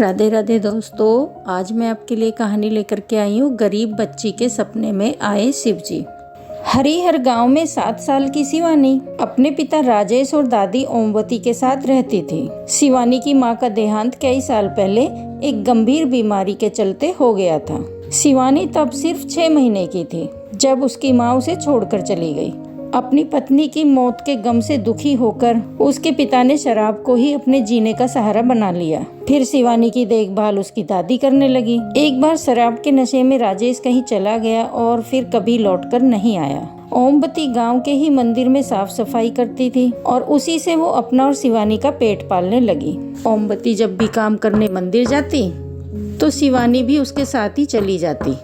राधे राधे दोस्तों, आज मैं आपके लिए कहानी लेकर के आई हूँ गरीब बच्ची के सपने में आए शिवजी। हरिहर गांव में 7 साल की शिवानी अपने पिता राजेश और दादी ओमवती के साथ रहती थी। शिवानी की मां का देहांत कई साल पहले एक गंभीर बीमारी के चलते हो गया था। शिवानी तब सिर्फ 6 महीने की थी जब उसकी मां उसे छोड़कर चली गई। अपनी पत्नी की मौत के गम से दुखी होकर उसके पिता ने शराब को ही अपने जीने का सहारा बना लिया। फिर शिवानी की देखभाल उसकी दादी करने लगी। एक बार शराब के नशे में राजेश कहीं चला गया और फिर कभी लौटकर नहीं आया। ओमवती गांव के ही मंदिर में साफ सफाई करती थी और उसी से वो अपना और शिवानी का पेट पालने लगी। ओमवती जब भी काम करने मंदिर जाती तो शिवानी भी उसके साथ ही चली जाती।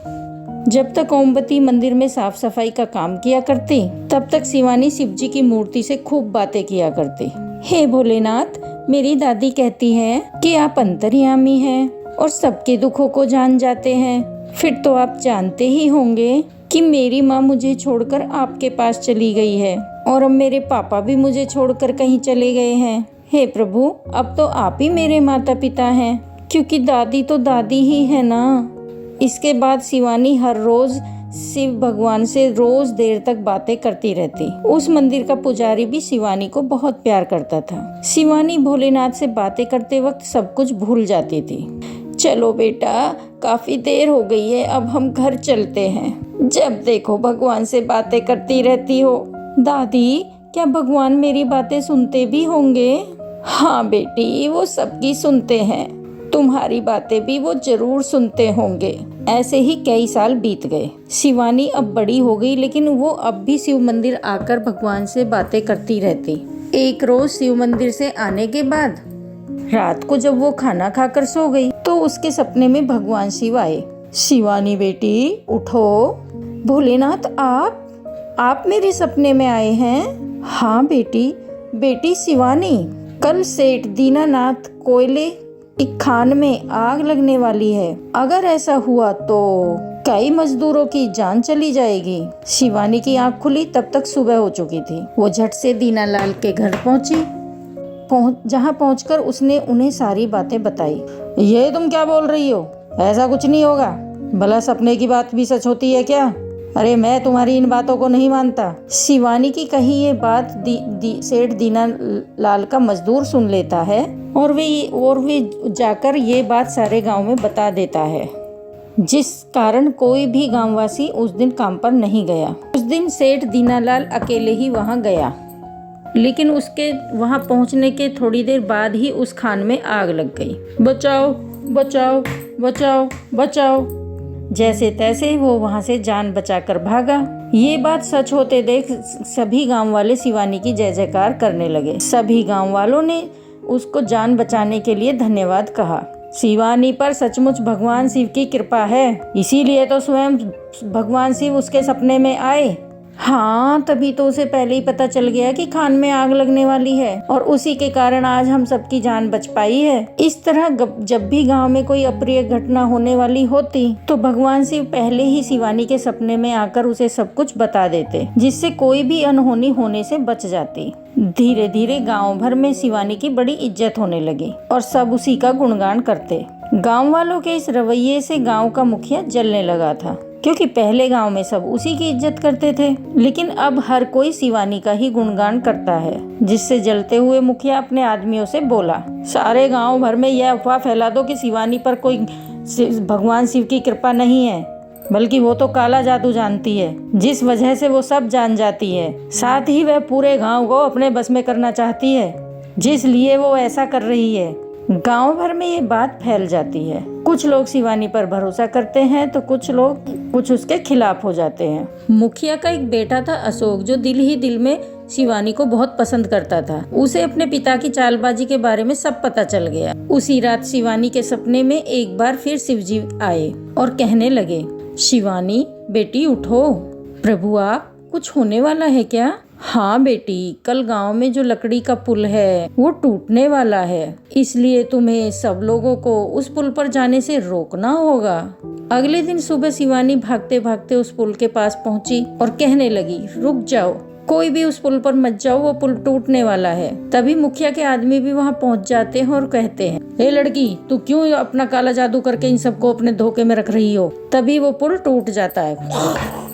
जब तक ओमवती मंदिर में साफ सफाई का काम किया करती तब तक शिवानी शिवजी की मूर्ति से खूब बातें किया करती। हे भोलेनाथ, मेरी दादी कहती है कि आप अंतर्यामी हैं और सबके दुखों को जान जाते हैं। फिर तो आप जानते ही होंगे कि मेरी माँ मुझे छोड़कर आपके पास चली गई है और अब मेरे पापा भी मुझे छोड़कर कहीं चले गए हैं। हे प्रभु, अब तो आप ही मेरे माता पिता हैं, क्योंकि दादी तो दादी ही है ना। इसके बाद शिवानी हर रोज शिव भगवान से रोज देर तक बातें करती रहती। उस मंदिर का पुजारी भी शिवानी को बहुत प्यार करता था। शिवानी भोलेनाथ से बातें करते वक्त सब कुछ भूल जाती थी। चलो बेटा, काफी देर हो गई है, अब हम घर चलते हैं। जब देखो भगवान से बातें करती रहती हो। दादी, क्या भगवान मेरी बातें सुनते भी होंगे? हाँ बेटी, वो सबकी सुनते हैं, तुम्हारी बातें भी वो जरूर सुनते होंगे। ऐसे ही कई साल बीत गए। शिवानी अब बड़ी हो गई, लेकिन वो अब भी शिव मंदिर आकर भगवान से बातें करती रहती। एक रोज शिव मंदिर से आने के बाद रात को जब वो खाना खाकर सो गई तो उसके सपने में भगवान शिव आए। शिवानी बेटी, उठो। भोलेनाथ, आप मेरे सपने में आए हैं? हाँ बेटी शिवानी, कल सेठ दीनानाथ कोयले एक खान में आग लगने वाली है। अगर ऐसा हुआ तो कई मजदूरों की जान चली जाएगी। शिवानी की आंख खुली तब तक सुबह हो चुकी थी। वो झट से दीनालाल के घर पहुंची। जहां पहुंचकर उसने उन्हें सारी बातें बताई। ये तुम क्या बोल रही हो? ऐसा कुछ नहीं होगा। भला सपने की बात भी सच होती है क्या? अरे मैं तुम्हारी इन बातों को नहीं मानता। शिवानी की कही ये बात सेठ दीनालाल का मजदूर सुन लेता है और वे जाकर ये बात सारे गांव में बता देता है, जिस कारण कोई भी गांववासी उस दिन काम पर नहीं गया। उस दिन सेठ दीनालाल अकेले ही वहां गया, लेकिन उसके वहां पहुंचने के थोड़ी देर बाद ही उस खान में आग लग गई। बचाओ बचाओ बचाओ बचाओ। जैसे तैसे वो वहां से जान बचाकर भागा। ये बात सच होते देख सभी गांव वाले शिवानी की जय जयकार करने लगे। सभी गांव वालों ने उसको जान बचाने के लिए धन्यवाद कहा। शिवानी पर सचमुच भगवान शिव की कृपा है, इसीलिए तो स्वयं भगवान शिव उसके सपने में आए। हाँ, तभी तो उसे पहले ही पता चल गया कि खान में आग लगने वाली है और उसी के कारण आज हम सबकी जान बच पाई है। इस तरह जब भी गांव में कोई अप्रिय घटना होने वाली होती तो भगवान शिव पहले ही शिवानी के सपने में आकर उसे सब कुछ बता देते, जिससे कोई भी अनहोनी होने से बच जाती। धीरे धीरे गाँव भर में शिवानी की बड़ी इज्जत होने लगी और सब उसी का गुणगान करते। गाँव वालों के इस रवैये से गाँव का मुखिया जलने लगा था, क्योंकि पहले गांव में सब उसी की इज्जत करते थे, लेकिन अब हर कोई शिवानी का ही गुणगान करता है। जिससे जलते हुए मुखिया अपने आदमियों से बोला, सारे गांव भर में यह अफवाह फैला दो कि शिवानी पर कोई भगवान शिव की कृपा नहीं है, बल्कि वो तो काला जादू जानती है, जिस वजह से वो सब जान जाती है। साथ ही वह पूरे गाँव को अपने बस में करना चाहती है, जिस लिए वो ऐसा कर रही है। गांव भर में ये बात फैल जाती है। कुछ लोग शिवानी पर भरोसा करते हैं तो कुछ उसके खिलाफ हो जाते हैं। मुखिया का एक बेटा था अशोक, जो दिल ही दिल में शिवानी को बहुत पसंद करता था। उसे अपने पिता की चालबाजी के बारे में सब पता चल गया। उसी रात शिवानी के सपने में एक बार फिर शिवजी आए और कहने लगे, शिवानी बेटी उठो। प्रभु, आप कुछ होने वाला है क्या? हाँ बेटी, कल गांव में जो लकड़ी का पुल है वो टूटने वाला है, इसलिए तुम्हें सब लोगों को उस पुल पर जाने से रोकना होगा। अगले दिन सुबह शिवानी भागते भागते उस पुल के पास पहुंची और कहने लगी, रुक जाओ, कोई भी उस पुल पर मत जाओ, वो पुल टूटने वाला है। तभी मुखिया के आदमी भी वहाँ पहुँच जाते हैं और कहते हैं, हे लड़की, तू क्यों अपना काला जादू करके इन सबको अपने धोखे में रख रही हो। तभी वो पुल टूट जाता है।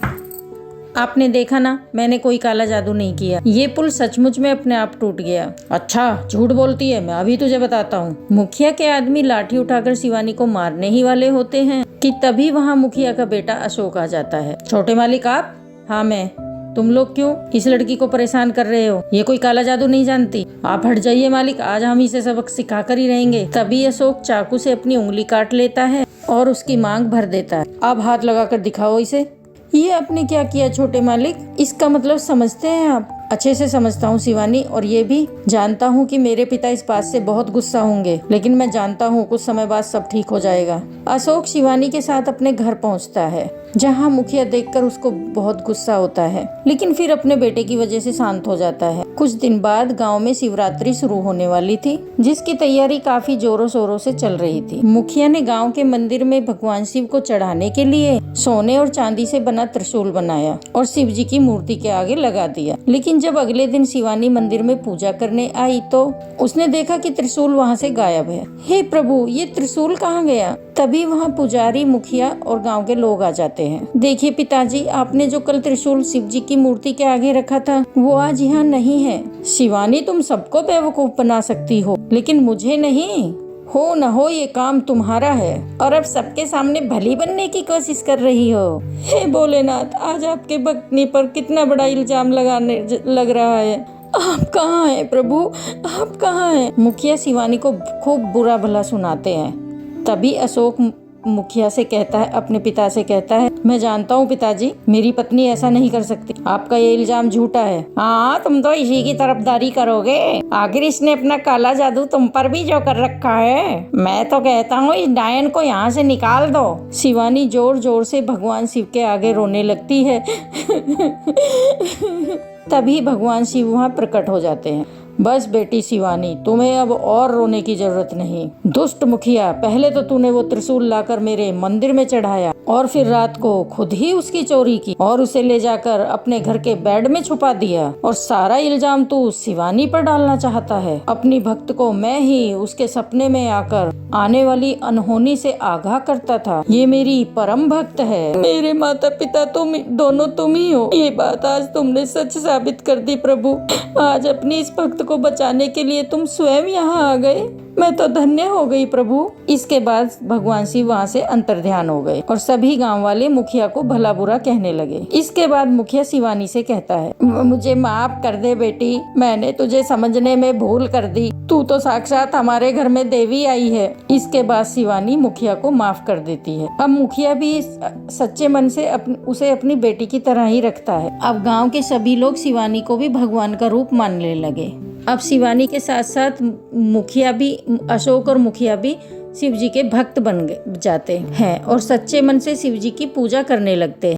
आपने देखा ना, मैंने कोई काला जादू नहीं किया, ये पुल सचमुच में अपने आप टूट गया। अच्छा, झूठ बोलती है, मैं अभी तुझे बताता हूँ। मुखिया के आदमी लाठी उठाकर शिवानी को मारने ही वाले होते हैं कि तभी वहाँ मुखिया का बेटा अशोक आ जाता है। छोटे मालिक आप? हाँ मैं। तुम लोग क्यों इस लड़की को परेशान कर रहे हो? ये कोई काला जादू नहीं जानती। आप हट जाइए मालिक, आज हम इसे सबक सिखा कर ही रहेंगे। तभी अशोक चाकू से अपनी उंगली काट लेता है और उसकी मांग भर देता है। अब हाथ लगाकर दिखाओ इसे। ये आपने क्या किया छोटे मालिक? इसका मतलब समझते हैं आप? अच्छे से समझता हूँ शिवानी, और ये भी जानता हूँ कि मेरे पिता इस बात से बहुत गुस्सा होंगे, लेकिन मैं जानता हूँ कुछ समय बाद सब ठीक हो जाएगा। अशोक शिवानी के साथ अपने घर पहुँचता है, जहाँ मुखिया देखकर उसको बहुत गुस्सा होता है, लेकिन फिर अपने बेटे की वजह से शांत हो जाता है। कुछ दिन बाद गांव में शिवरात्रि शुरू होने वाली थी, जिसकी तैयारी काफी जोरों शोरों से चल रही थी। मुखिया ने गांव के मंदिर में भगवान शिव को चढ़ाने के लिए सोने और चांदी से बना त्रिशूल बनाया और शिव जी की मूर्ति के आगे लगा दिया। लेकिन जब अगले दिन शिवानी मंदिर में पूजा करने आई तो उसने देखा कि त्रिशूल वहाँ से गायब है। हे प्रभु, ये त्रिशूल कहाँ गया? तभी वहाँ पुजारी, मुखिया और गांव के लोग आ जाते हैं। देखिए पिताजी, आपने जो कल त्रिशूल शिव जी की मूर्ति के आगे रखा था, वो आज यहाँ नहीं है। शिवानी, तुम सबको बेवकूफ बना सकती हो, लेकिन मुझे नहीं। हो न हो ये काम तुम्हारा है, और अब सबके सामने भली बनने की कोशिश कर रही हो। हे भोलेनाथ, आज आपके भक्ति पर कितना बड़ा इल्जाम लग रहा है। आप कहाँ हैं प्रभु, आप कहाँ हैं? मुखिया शिवानी को खूब बुरा भला सुनाते हैं। तभी अशोक मुखिया से कहता है, अपने पिता से कहता है, मैं जानता हूँ पिताजी, मेरी पत्नी ऐसा नहीं कर सकती। आपका ये इल्जाम झूठा है। हाँ, तुम तो इसी की तरफदारी करोगे। आखिर इसने अपना काला जादू तुम पर भी जो कर रखा है। मैं तो कहता हूँ इस डायन को यहाँ से निकाल दो। शिवानी जोर जोर से भगवान शिव के आगे रोने लगती है। तभी भगवान शिव वहाँ प्रकट हो जाते हैं। बस बेटी शिवानी, तुम्हें अब और रोने की जरूरत नहीं। दुष्ट मुखिया, पहले तो तूने वो त्रिशूल लाकर मेरे मंदिर में चढ़ाया और फिर रात को खुद ही उसकी चोरी की और उसे ले जाकर अपने घर के बेड में छुपा दिया, और सारा इल्जाम तू शिवानी पर डालना चाहता है। अपनी भक्त को मैं ही उसके सपने में आकर आने वाली अनहोनी से आगाह करता था। ये मेरी परम भक्त है। मेरे माता पिता दोनों तुम ही हो। ये बात आज तुमने सच साबित कर दी प्रभु। आज अपनी इस भक्त को बचाने के लिए तुम स्वयं यहाँ आ गए। मैं तो धन्य हो गई प्रभु। इसके बाद भगवान शिव वहाँ से अंतर्ध्यान हो गए और सभी गांव वाले मुखिया को भला बुरा कहने लगे। इसके बाद मुखिया शिवानी से कहता है, मुझे माफ कर दे बेटी, मैंने तुझे समझने में भूल कर दी। तू तो साक्षात हमारे घर में देवी आई है। इसके बाद शिवानी मुखिया को माफ कर देती है। अब मुखिया भी सच्चे मन से उसे अपनी बेटी की तरह ही रखता है। अब गाँव के सभी लोग शिवानी को भी भगवान का रूप मानने लगे। अब शिवानी के साथ साथ मुखिया भी, अशोक और मुखिया भी शिव जी के भक्त बन जाते हैं और सच्चे मन से शिव जी की पूजा करने लगते हैं।